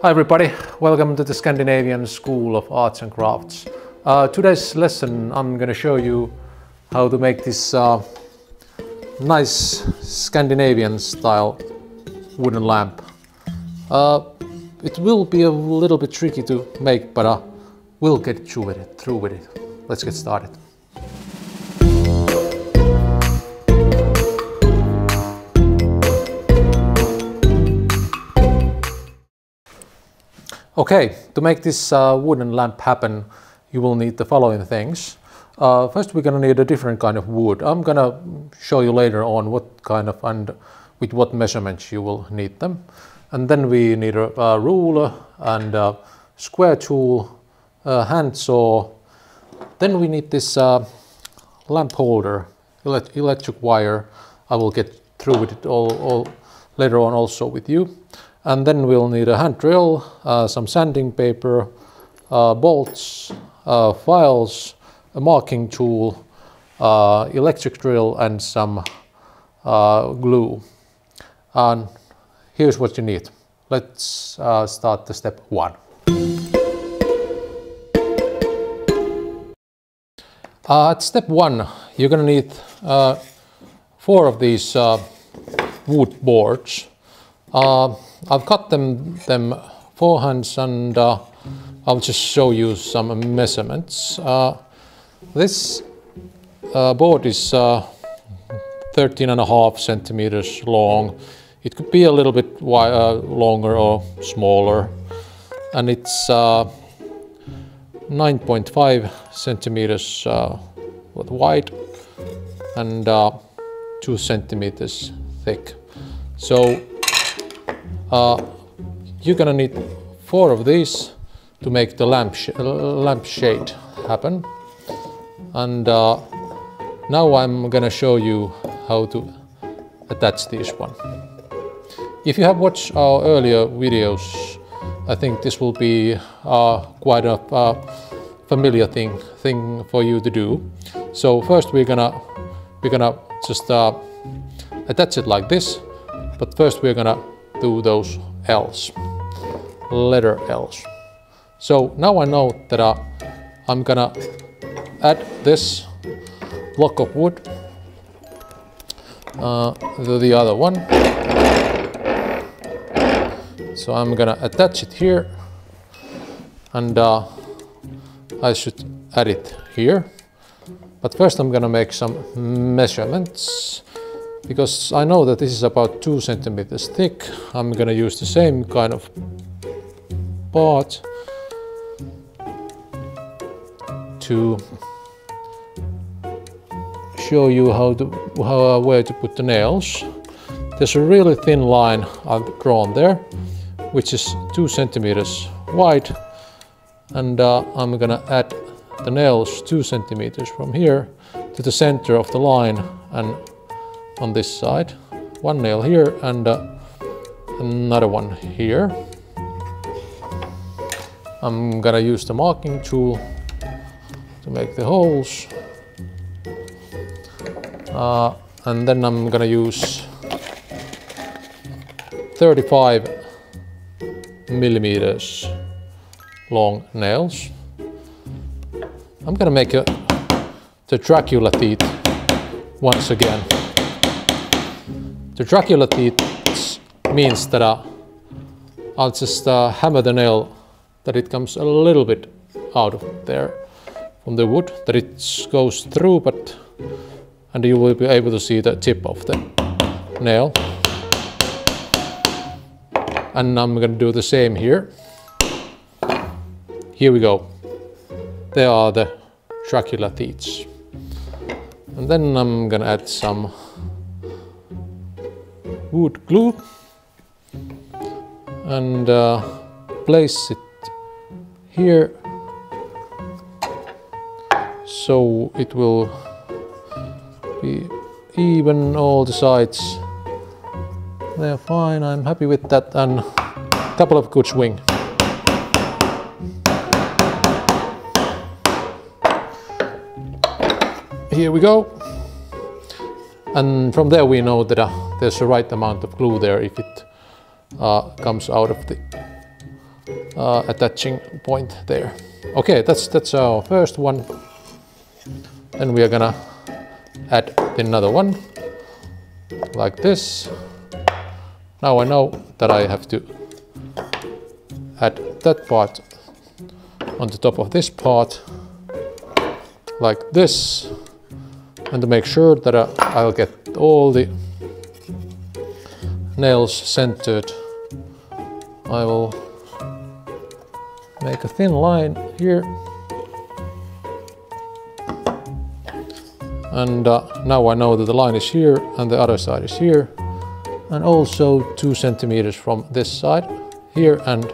Hi everybody, welcome to the Scandinavian School of Arts and Crafts. Today's lesson I'm going to show you how to make this nice Scandinavian style wooden lamp. It will be a little bit tricky to make, but we'll get through with it. Let's get started. Okay, to make this wooden lamp happen, you will need the following things. First, we're going to need a different kind of wood. I'm going to show you later on what kind of and with what measurements you will need them. And then we need a ruler and a square tool, a hand saw. Then we need this lamp holder, electric wire. I will get through with it all later on also with you. And then we'll need a hand drill, some sanding paper, bolts, files, a marking tool, electric drill and some glue. And here's what you need. Let's start the step one. At step one, you're going to need 4 of these wood boards. I've cut them 4 hands and I'll just show you some measurements. This board is 13.5 centimeters long. It could be a little bit longer or smaller, and it's 9.5 centimeters wide and 2 centimeters thick. So you're gonna need 4 of these to make the lamp shade happen. And now I'm gonna show you how to attach this one. If you have watched our earlier videos, I think this will be quite a familiar thing for you to do. So first we're gonna just attach it like this, but first we're gonna do those L's, letter L's. So now I know that I'm gonna add this block of wood to the other one. So I'm gonna attach it here, and I should add it here. But first I'm gonna make some measurements. Because I know that this is about 2 centimeters thick, I'm gonna use the same kind of part to show you where to put the nails. There's a really thin line I've drawn there, which is 2 centimeters wide, and I'm gonna add the nails 2 centimeters from here to the center of the line, and on this side, 1 nail here and another one here. I'm gonna use the marking tool to make the holes, and then I'm gonna use 35 millimeters long nails. I'm gonna make the Dracula teeth once again. The Dracula teeth means that I'll just hammer the nail that it comes a little bit out of there from the wood, that it goes through, and you will be able to see the tip of the nail. And I'm going to do the same here. Here we go. There are the Dracula teeth. And then I'm going to add some wood glue and place it here so it will be even all the sides. They're fine, I'm happy with that, and a couple of good swing. Here we go. And from there we know that there's the right amount of glue there if it comes out of the attaching point there. Okay, that's our first one. Then we are gonna add another one like this. Now I know that I have to add that part on the top of this part like this, and to make sure that I'll get all the nails centered, I will make a thin line here, and now I know that the line is here and the other side is here, and also 2 centimeters from this side here and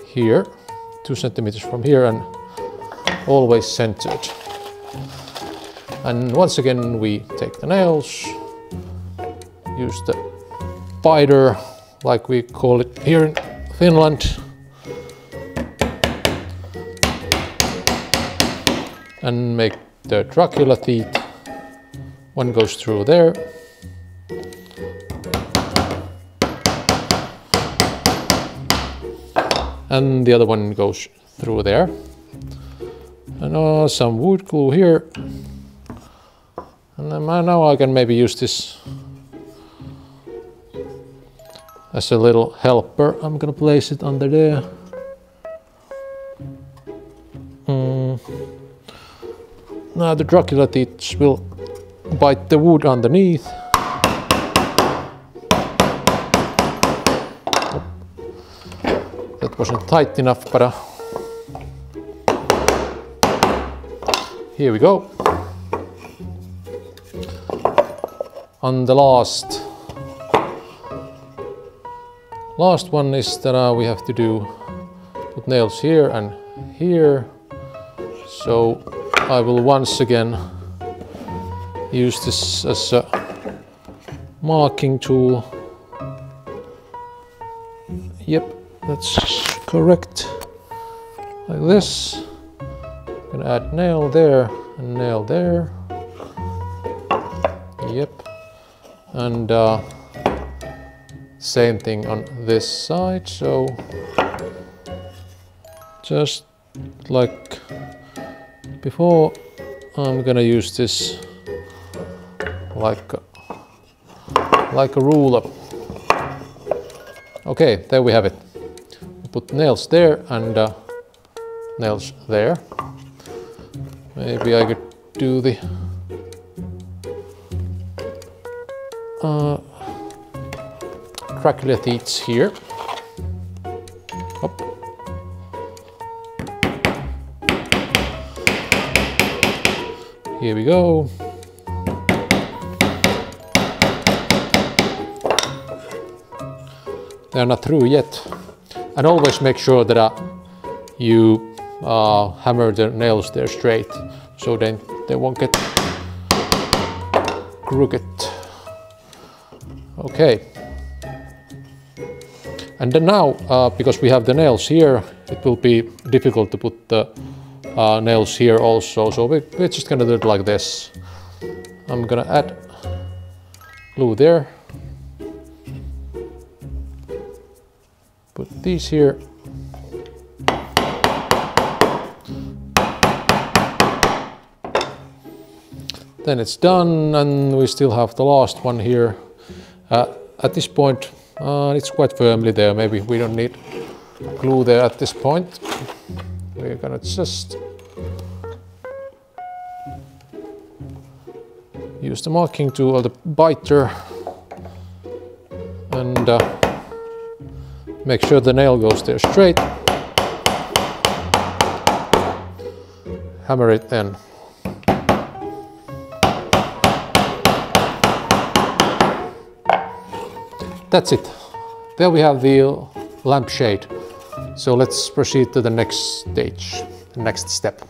here, 2 centimeters from here, and always centered. And once again we take the nails, use the biter like we call it here in Finland, and make the Dracula teeth. One goes through there, and the other one goes through there, and some wood glue here, and then now I can maybe use this as a little helper. I'm gonna place it under there. Now the Dracula teeth will bite the wood underneath. That wasn't tight enough, but here we go. On the last one is that we have to put nails here and here. So I will once again use this as a marking tool. Yep, that's correct. Like this. I'm gonna add nail there and nail there. Yep. And same thing on this side. So just like before, I'm gonna use this like a ruler. Okay, there we have it. Put nails there and nails there. Maybe I could do the Dracula teeth here. Hop. Here we go. They're not through yet. And always make sure that you hammer the nails there straight, so then they won't get crooked. Okay. And then now, because we have the nails here, it will be difficult to put the nails here also. So we're just gonna do it like this. I'm gonna add glue there. Put these here. Then it's done, and we still have the last one here. At this point, it's quite firmly there. Maybe we don't need glue there at this point. We're gonna just use the marking tool or the biter and make sure the nail goes there straight. Hammer it in. That's it. There we have the lampshade. So let's proceed to the next stage, the next step.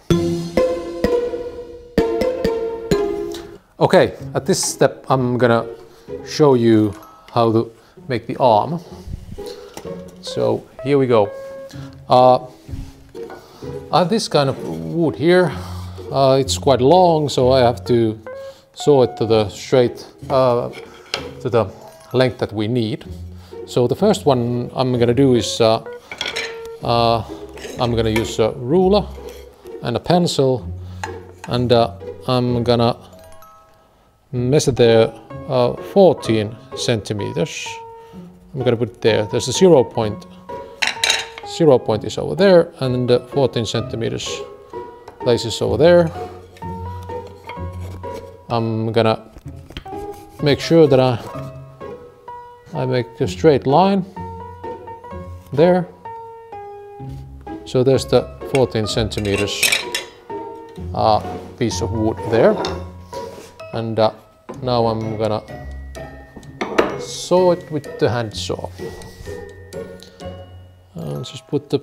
Okay, at this step I'm gonna show you how to make the arm. So here we go. I have this kind of wood here. It's quite long, so I have to saw it to the straight, to the length that we need. So the first one I'm gonna do is I'm gonna use a ruler and a pencil, and I'm gonna measure there 14 centimeters. I'm gonna put it there. There's a 0 point. 0 point is over there, and 14 centimeters places over there. I'm gonna make sure that I make a straight line there. So there's the 14 centimeters piece of wood there. And now I'm gonna saw it with the hand saw. And just put the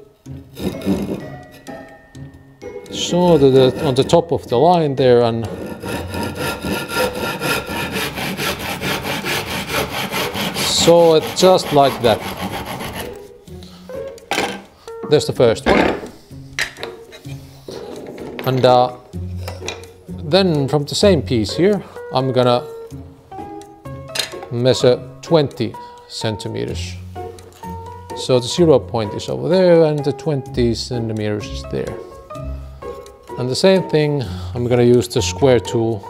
saw on the top of the line there, and saw it just like that. There's the first one. And then from the same piece here, I'm gonna measure 20 centimeters. So the 0 point is over there, and the 20 centimeters is there. And the same thing, I'm gonna use the square tool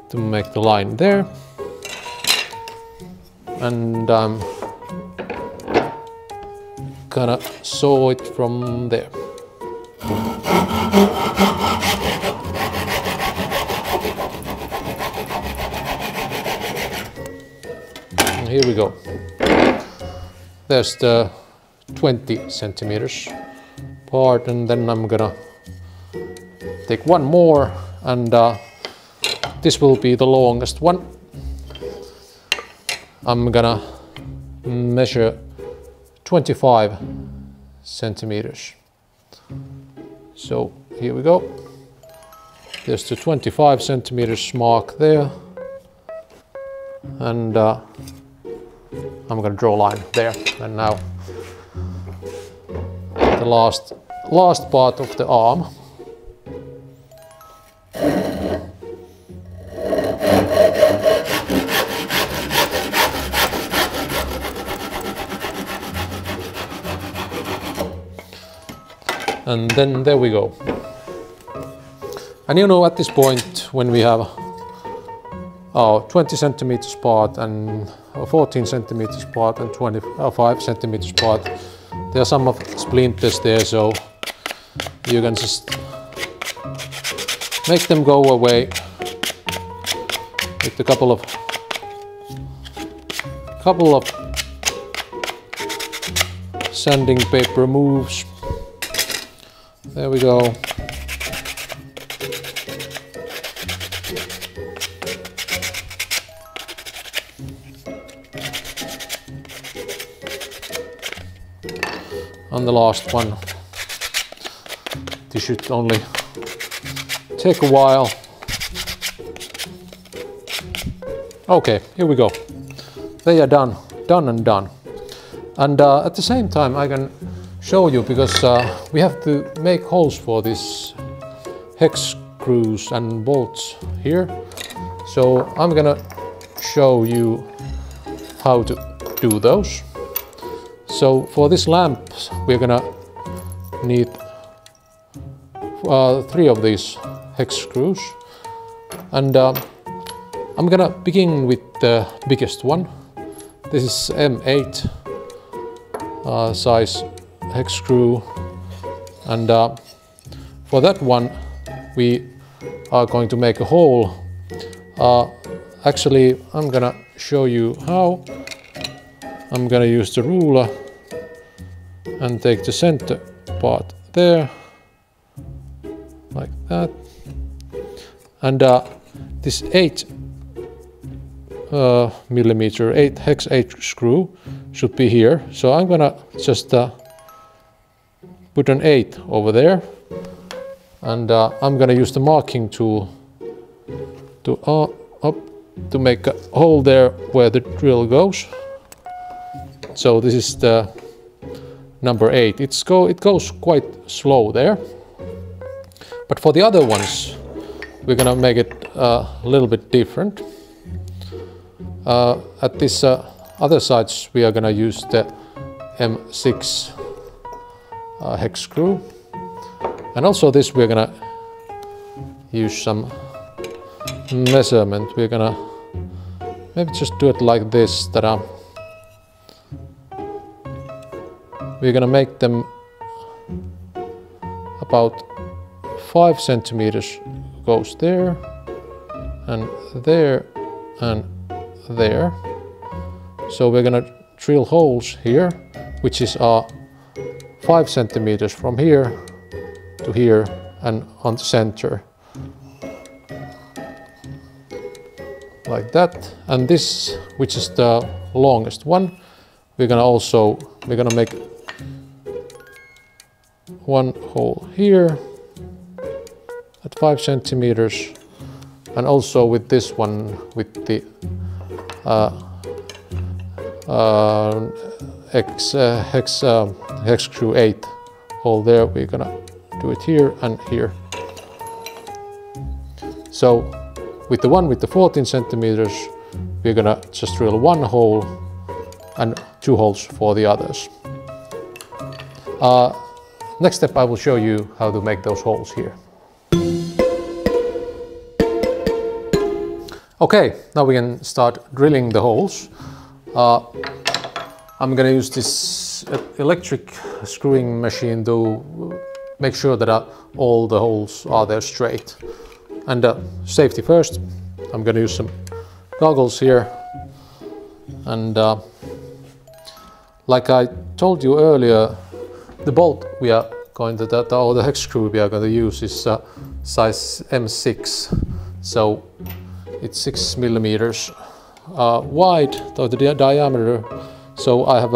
to make the line there. And I'm gonna saw it from there. And here we go. There's the 20 centimeters part, and then I'm gonna take one more, and this will be the longest one. I'm gonna measure 25 centimeters. So here we go. There's the 25 centimeters mark there, and I'm gonna draw a line there. And now the last part of the arm. And then there we go. And you know, at this point, when we have 20 centimeters part and 14 centimeters part and 25 centimeters part, there are some of splinters there, so you can just make them go away with a couple of sanding paper moves. There we go. On the last one, this should only take a while. Okay, here we go. They are done and done. And at the same time, I can show you, because we have to make holes for these hex screws and bolts here. So I'm gonna show you how to do those. So for this lamp, we're gonna need 3 of these hex screws, and I'm gonna begin with the biggest one. This is M8 size hex screw, and for that one we are going to make a hole. Actually, I'm gonna show you how. I'm gonna use the ruler and take the center part there, like that. And this 8 millimeter 8 hex 8 screw should be here. So I'm gonna just put an 8 over there, and I'm gonna use the marking tool to make a hole there where the drill goes. So this is the number 8. It goes quite slow there. But for the other ones, we're gonna make it a little bit different. At this other sides, we are gonna use the M6 hex screw. And also this we're gonna use some measurement. We're gonna maybe just do it like this, that we're gonna make them about 5 centimeters goes there and there and there. So we're gonna drill holes here, which is 5 centimeters from here to here and on the center. Like that. And this, which is the longest one, we're gonna make one hole here at 5 centimeters, and also with this one, with the hex screw 8 hole there, we're gonna do it here and here. So with the one with the 14 centimeters, we're gonna just drill one hole and 2 holes for the others. Next step, I will show you how to make those holes here. Okay, now we can start drilling the holes. I'm gonna use this electric screwing machine to make sure that all the holes are there straight. And safety first, I'm gonna use some goggles here. And like I told you earlier, the bolt we are going to, or the hex screw we are going to use is size M6. So it's 6 millimeters wide, so the diameter. So I have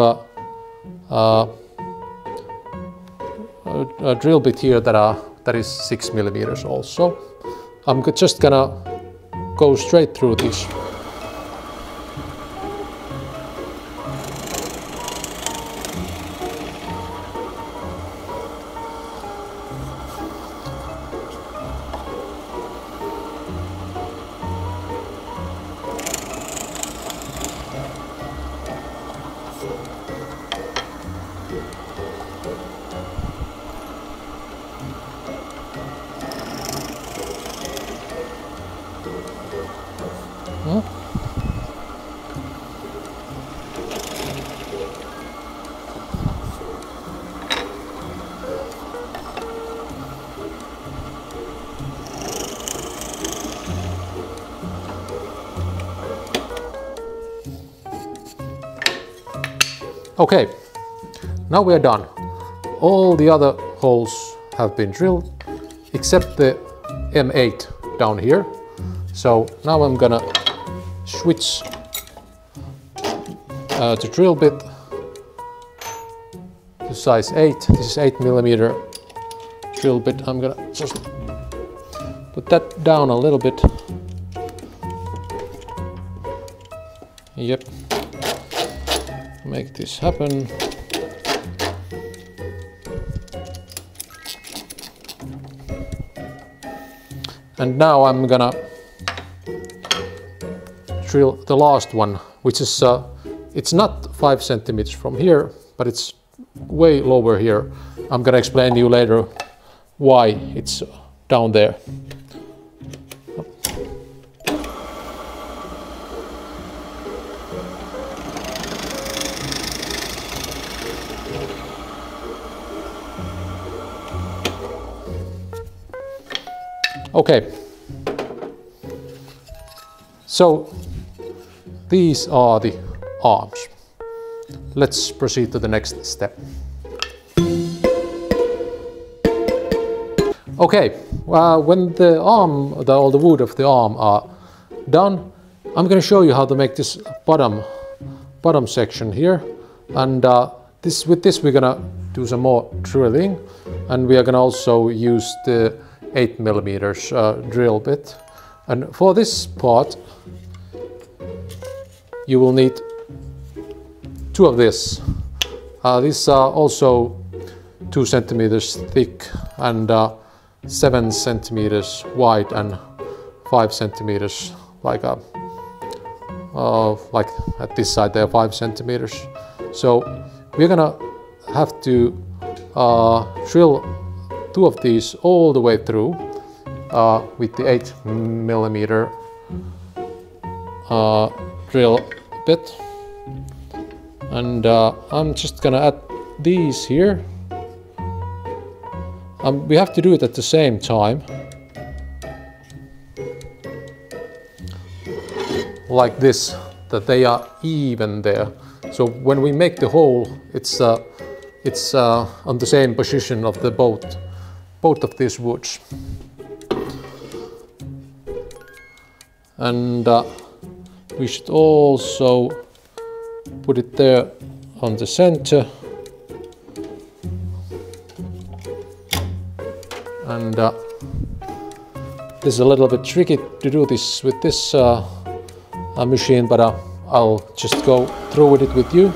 a drill bit here that is 6 millimeters also. I'm just gonna go straight through this. Okay, now we are done. All the other holes have been drilled except the M8 down here. So now I'm gonna switch the drill bit to size 8. This is 8 millimeter drill bit. I'm gonna just put that down a little bit. Yep. Make this happen. And now I'm gonna drill the last one, which is it's not 5 centimeters from here, but it's way lower here. I'm gonna explain to you later why it's down there. Okay, so these are the arms. Let's proceed to the next step. Okay, when the arm, all the wood of the arm are done, I'm going to show you how to make this bottom section here. And with this we're going to do some more drilling, and we are going to also use the 8 millimeters drill bit. And for this part you will need 2 of this. These are also 2 centimeters thick and 7 centimeters wide and 5 centimeters like at this side they are 5 centimeters. So we're gonna have to drill 2 of these all the way through with the 8mm drill bit, and I'm just gonna add these here. We have to do it at the same time, like this, that they are even there. So when we make the hole, it's on the same position of the both of these woods. And we should also put it there on the center. And this is a little bit tricky to do this with this machine, but I'll just go through with it with you.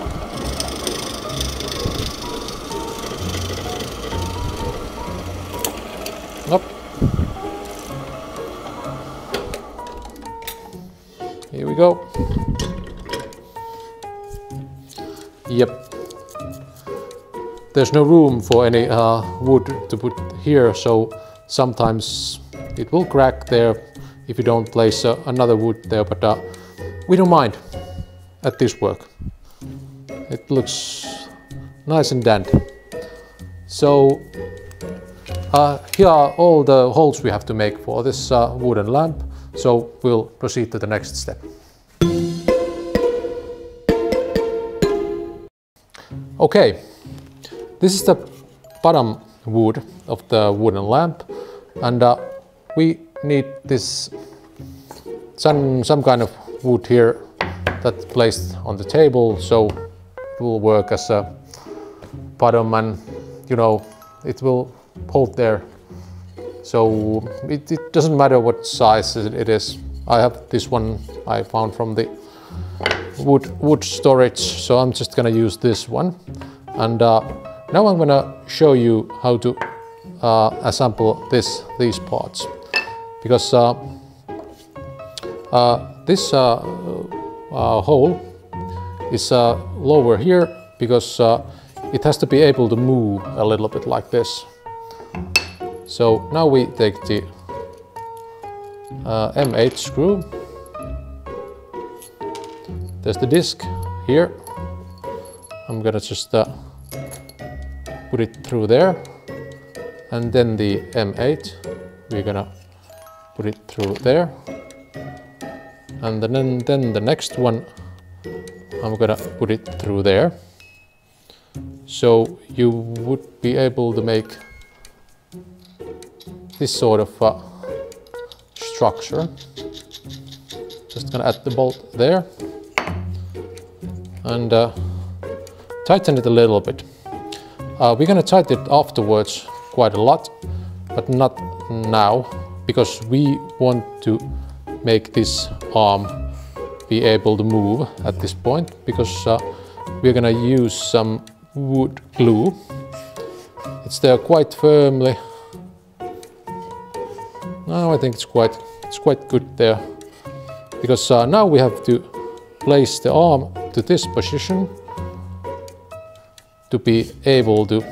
Up. Here we go. Yep. There's no room for any wood to put here, so sometimes it will crack there if you don't place another wood there, but we don't mind at this work. It looks nice and dandy. So here are all the holes we have to make for this wooden lamp, so we'll proceed to the next step. Okay. This is the bottom wood of the wooden lamp, and we need this some kind of wood here that's placed on the table, so it will work as a bottom, and you know, it will hold there. So it doesn't matter what size it is. I have this one I found from the wood storage, so I'm just gonna use this one. And now I'm gonna show you how to assemble these parts, because this hole is lower here because it has to be able to move a little bit like this. So now we take the M8 screw. There's the disc here. I'm gonna just put it through there, and then the M8 we're gonna put it through there, and then the next one I'm gonna put it through there. So you would be able to make this sort of structure. Just gonna add the bolt there and tighten it a little bit. We're gonna tighten it afterwards quite a lot, but not now, because we want to make this arm be able to move at this point, because we're gonna use some wood glue. It's there quite firmly. Now I think it's quite good there, because now we have to place the arm to this position to be able to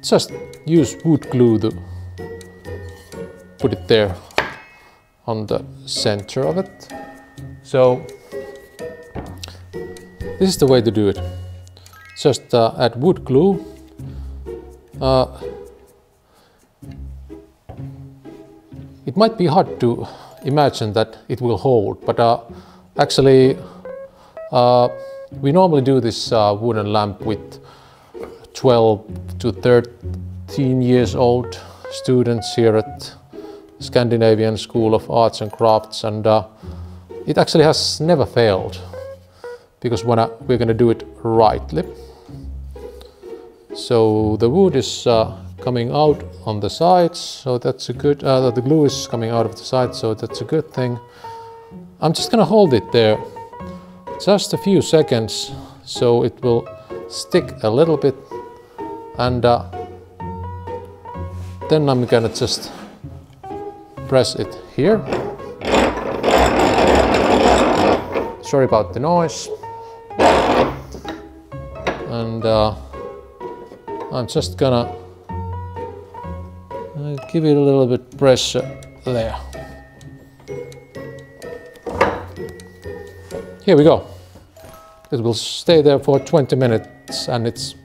just use wood glue to put it there on the center of it. So this is the way to do it. Just add wood glue. It might be hard to imagine that it will hold, but actually we normally do this wooden lamp with 12 to 13 years old students here at Scandinavian School of Arts and Crafts, and it actually has never failed, because when we're going to do it rightly. So the wood is coming out on the sides, so that's a good, the glue is coming out of the sides, so that's a good thing. I'm just going to hold it there just a few seconds so it will stick a little bit, and then I'm going to just press it here. Sorry about the noise. and I'm just gonna give it a little bit pressure there. Here we go. It will stay there for 20 minutes and it's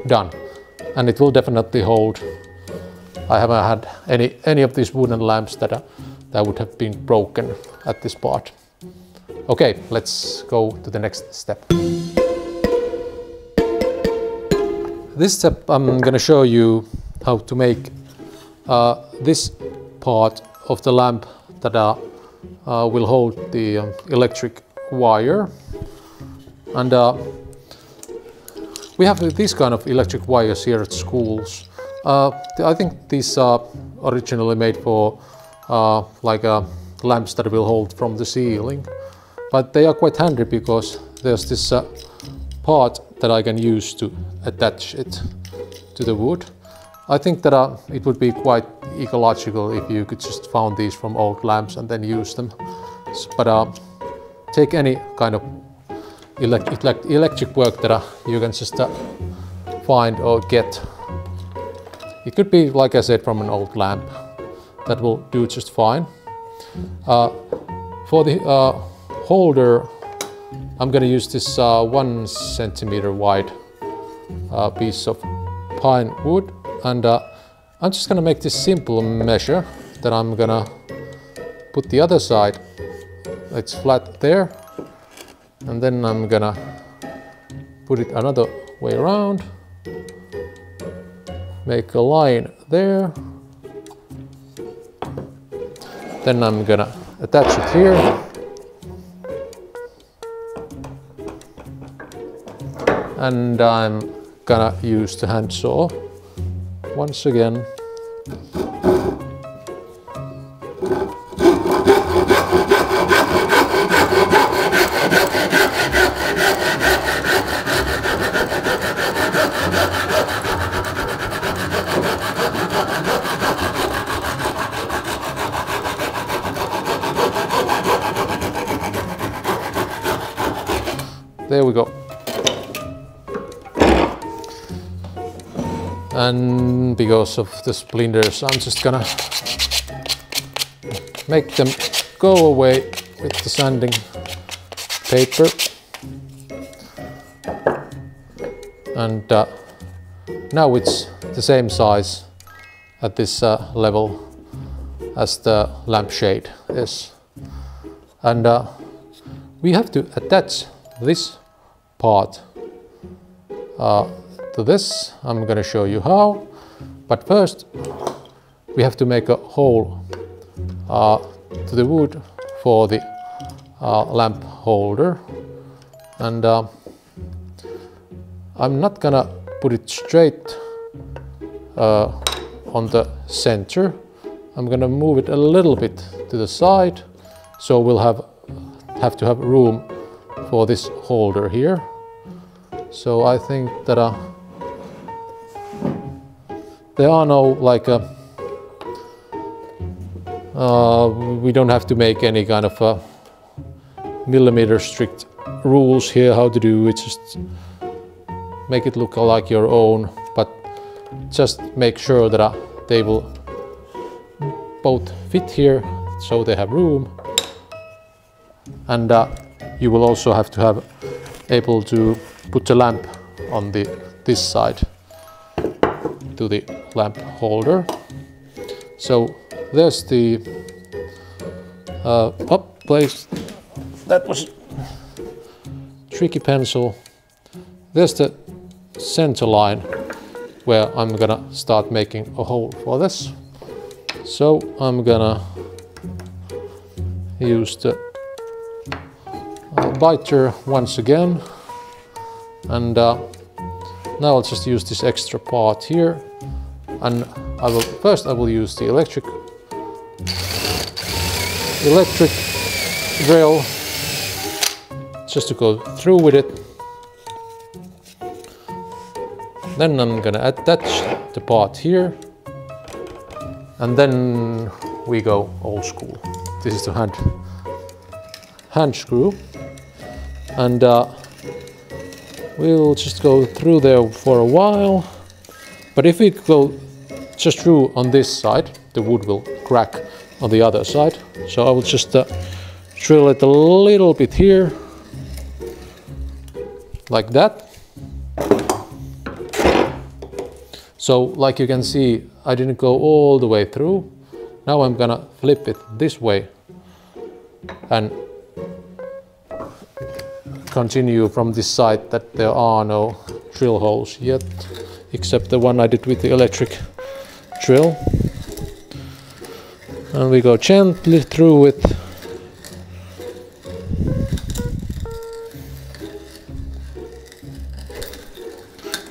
done. And it will definitely hold. I haven't had any of these wooden lamps that would have been broken at this part. Okay, let's go to the next step. This step I'm going to show you how to make this part of the lamp that will hold the electric wire. And we have these kind of electric wires here at schools. I think these are originally made for like lamps that will hold from the ceiling. But they are quite handy because there's this part that I can use to attach it to the wood. I think that it would be quite ecological if you could just found these from old lamps and then use them. But take any kind of electric work that you can just find or get. It could be, like I said, from an old lamp. That will do just fine. For the holder, I'm going to use this 1 centimeter wide piece of pine wood, and I'm just going to make this simple measure that I'm going to put the other side. It's flat there, and then I'm going to put it another way around, make a line there, then I'm going to attach it here. And I'm gonna use the hand saw once again. There we go. And because of the splinters, I'm just gonna make them go away with the sanding paper. And now it's the same size at this level as the lampshade is. And we have to attach this part to this. I'm going to show you how, but first we have to make a hole to the wood for the lamp holder, and I'm not gonna put it straight on the center. I'm gonna move it a little bit to the side, so we'll have to have room for this holder here. So I think that there are no like we don't have to make any kind of millimeter strict rules here how to do it. Just make it look like your own, but just make sure that they will both fit here, so they have room, and you will also have to have able to put the lamp on this side to the lamp holder. So there's the place. That was tricky pencil. There's the center line where I'm gonna start making a hole for this. So I'm gonna use the biter once again, and now I'll just use this extra part here, and I will use the electric drill just to go through with it. Then I'm gonna attach the part here, and then we go old school. This is the hand screw, and we'll just go through there for a while. But if we go just through on this side, the wood will crack on the other side. So I will just drill it a little bit here, like that. So like you can see, I didn't go all the way through. Now I'm gonna flip it this way and continue from this side that there are no drill holes yet, except the one I did with the electric drill. And we go gently through it.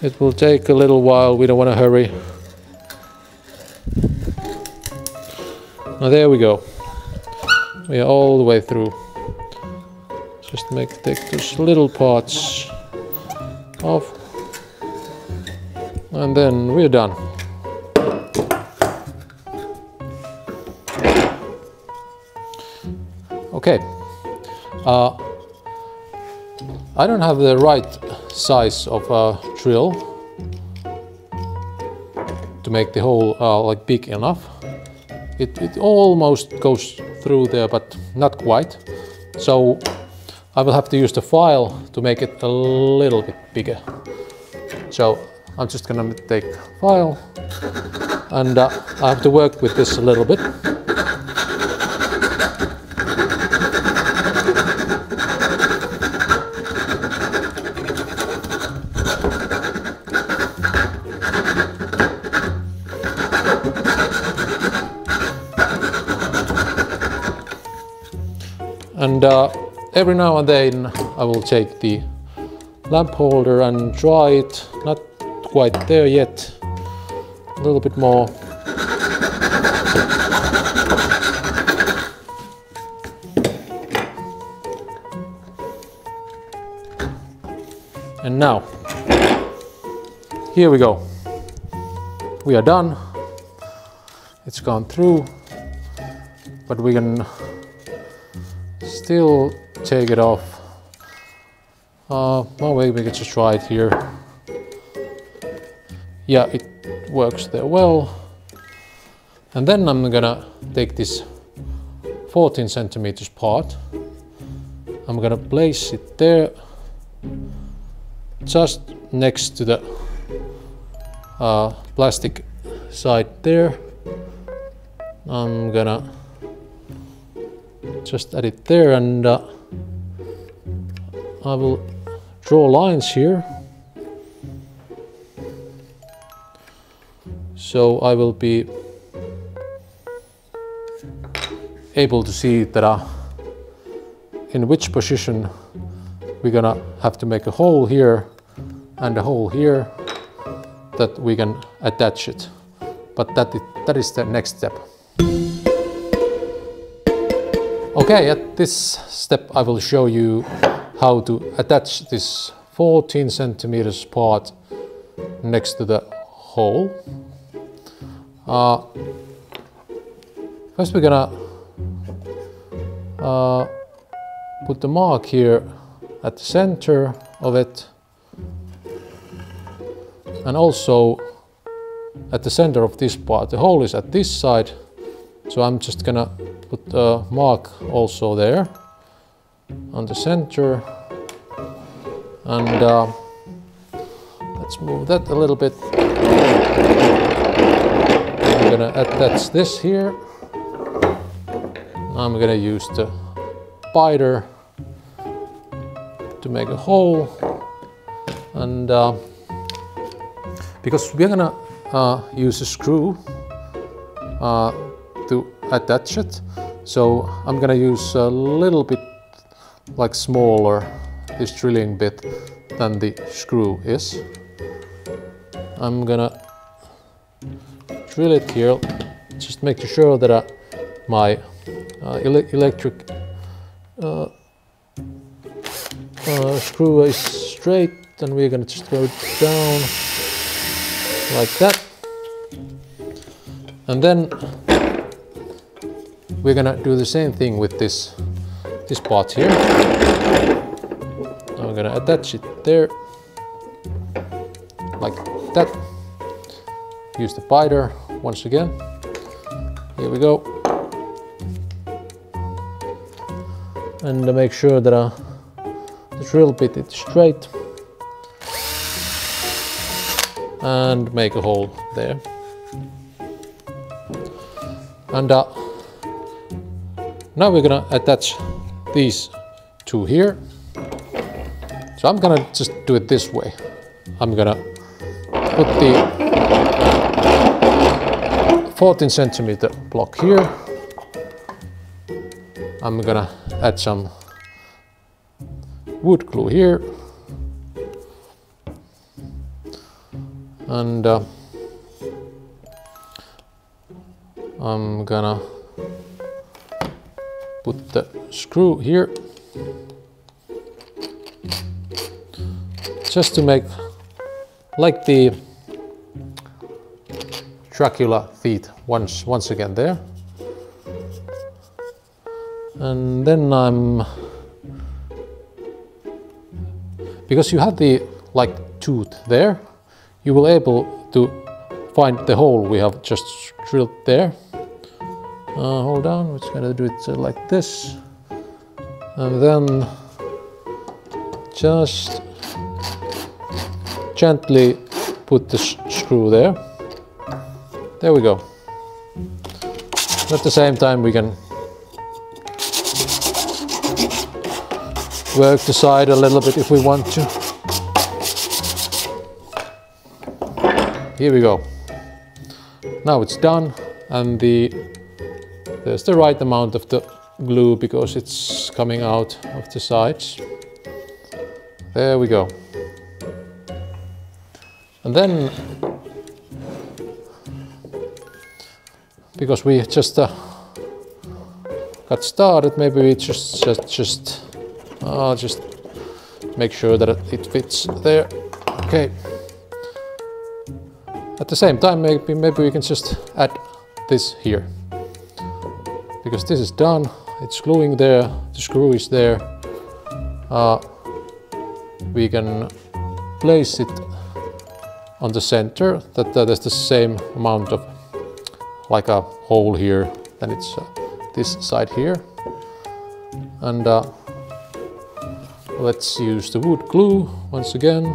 It will take a little while, we don't want to hurry. Now there we go. We are all the way through. Just take those little parts off. And then we're done. Okay. I don't have the right size of a drill to make the hole like big enough. It almost goes through there, but not quite. So I will have to use the file to make it a little bit bigger. So I'm just gonna take file and I have to work with this a little bit. And every now and then I will take the lamp holder and dry it, not quite there yet, a little bit more. And now, here we go. We are done. It's gone through, but we can still take it off. Well, maybe we can just try it here. Yeah, it works there well. And then I'm gonna take this 14 centimeters part. I'm gonna place it there, just next to the plastic side there. I'm gonna just add it there, and I will draw lines here. So I will be able to see that in which position we're gonna have to make a hole here and a hole here, that we can attach it. But that is the next step. Okay, at this step I will show you how to attach this 14 centimeters part next to the hole. First we're gonna put the mark here at the center of it, and also at the center of this part. The hole is at this side, so I'm just gonna put a mark also there on the center, and let's move that a little bit. I'm gonna attach this here. I'm gonna use the biter to make a hole, and because we're gonna use a screw to attach it, so I'm gonna use a little bit like smaller, this drilling bit, than the screw is. I'm gonna drill it here, just making sure that my electric screw is straight, and we're gonna just go down like that. And then we're gonna do the same thing with this part here. I'm gonna attach it there. like that. Use the biter once again. Here we go. And make sure that the drill bit is straight. And make a hole there. And now we're gonna attach these two here. So I'm gonna just do it this way. I'm gonna put the 14 centimeter block here. I'm gonna add some wood glue here. And I'm gonna put the screw here. Just to make like the Dracula feet once again there. And then because you have the like tooth there, you will able to find the hole we have just drilled there. Hold on, we're just gonna do it like this. And then just gently put the screw there. There we go. At the same time we can work the side a little bit if we want to. Here we go. Now it's done, and there's the right amount of the glue because it's coming out of the sides. There we go. And then, because we just got started, maybe we just make sure that it fits there. Okay. At the same time, maybe we can just add this here, because this is done. It's gluing there. The screw is there. We can place it on the center, that there's the same amount of like a hole here, then it's this side here. And let's use the wood glue once again.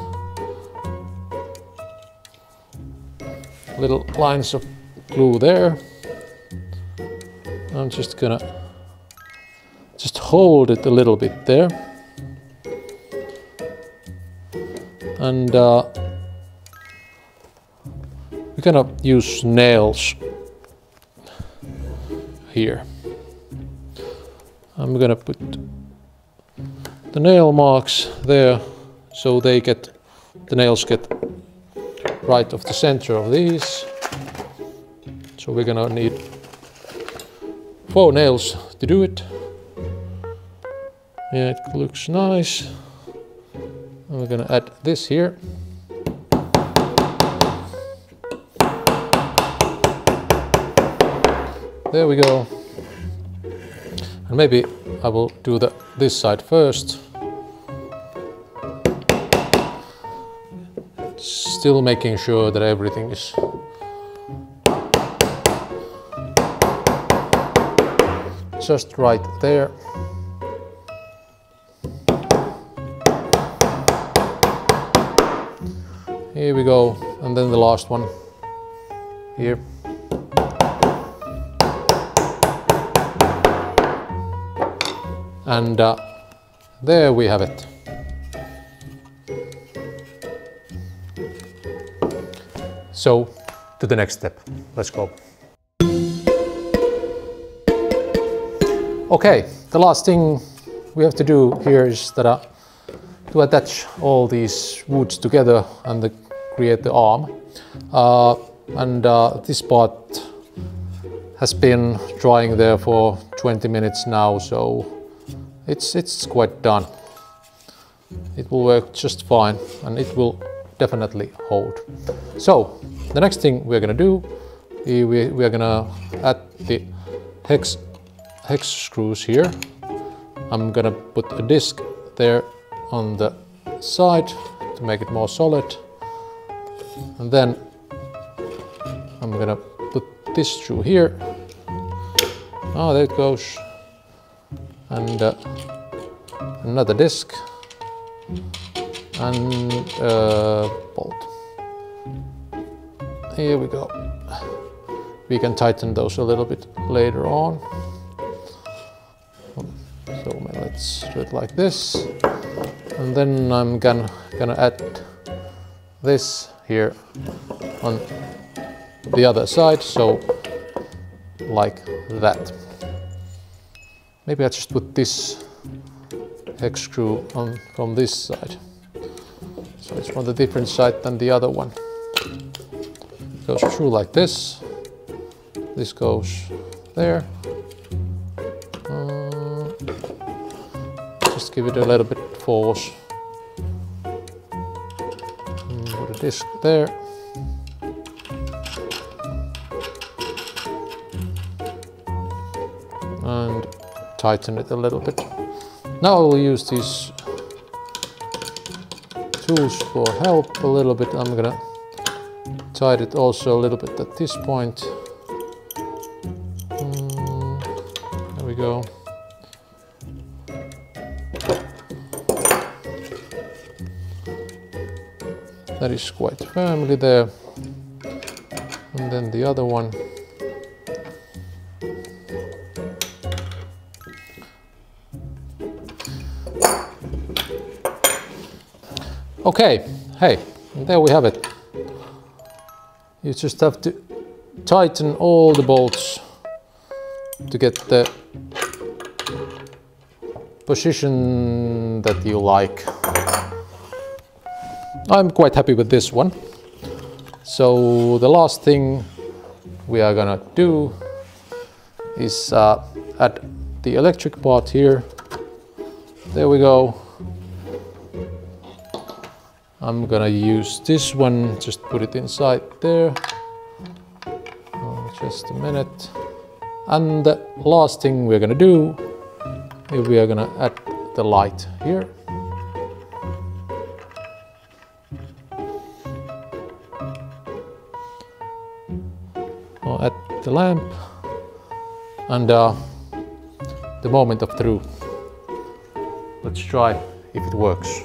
Little lines of glue there. I'm just gonna hold it a little bit there. And we're gonna use nails here. I'm gonna put the nail marks there so the nails get right of the center of these. So we're gonna need 4 nails to do it. Yeah, it looks nice. And we're gonna add this here. There we go. And maybe I will do this side first. Still making sure that everything is just right there. Here we go, and then the last one here. And there we have it. So, to the next step. Let's go. Okay, the last thing we have to do here is that to attach all these woods together and create the arm. This part has been drying there for 20 minutes now, so it's quite done. It will work just fine, and it will definitely hold. So the next thing we're gonna do, we are gonna add the hex screws here. I'm gonna put a disc there on the side to make it more solid. And then I'm gonna put this through here. Oh, there it goes. And another disc and bolt. Here we go. We can tighten those a little bit later on. So let's do it like this. And then I'm gonna add this here on the other side, so like that. Maybe I just put this hex screw on from this side, so it's on the different side than the other one. It goes through like this. This goes there. Just give it a little bit force. Put a disc there. And tighten it a little bit. Now I will use these tools for help a little bit. I'm gonna tighten it also a little bit at this point. There we go. That is quite firmly there. And then the other one. Okay, hey, there we have it. You just have to tighten all the bolts to get the position that you like. I'm quite happy with this one. So the last thing we are gonna do is add the electric part here. There we go. I'm gonna use this one, just put it inside there. Just a minute. And the last thing we're gonna do is we are gonna add the light here. I'll add the lamp and the moment of truth. Let's try if it works.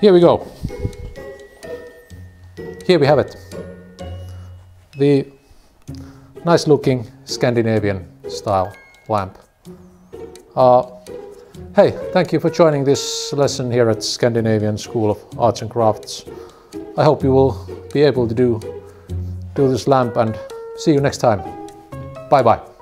Here we go. Here we have it. The nice looking Scandinavian style lamp. Hey, thank you for joining this lesson here at Scandinavian School of Arts and Crafts. I hope you will be able to do this lamp, and see you next time. Bye bye.